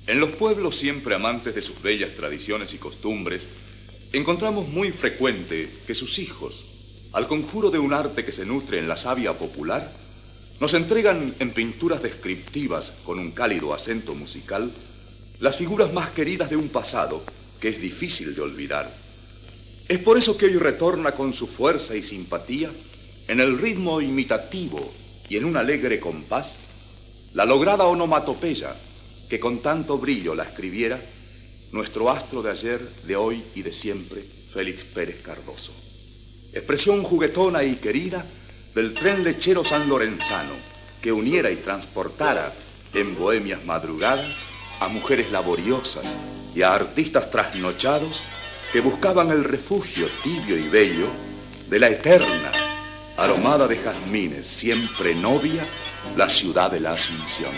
En los pueblos siempre amantes de sus bellas tradiciones y costumbres, encontramos muy frecuente que sus hijos, al conjuro de un arte que se nutre en la savia popular, nos entregan en pinturas descriptivas con un cálido acento musical las figuras más queridas de un pasado que es difícil de olvidar. Es por eso que hoy retorna con su fuerza y simpatía en el ritmo imitativo y en un alegre compás la lograda onomatopeya que con tanto brillo la escribiera nuestro astro de ayer, de hoy y de siempre, Félix Pérez Cardoso. Expresión juguetona y querida del tren lechero sanlorenzano que uniera y transportara en bohemias madrugadas a mujeres laboriosas y a artistas trasnochados que buscaban el refugio tibio y bello de la eterna, aromada de jazmines, siempre novia, la ciudad de la Asunción.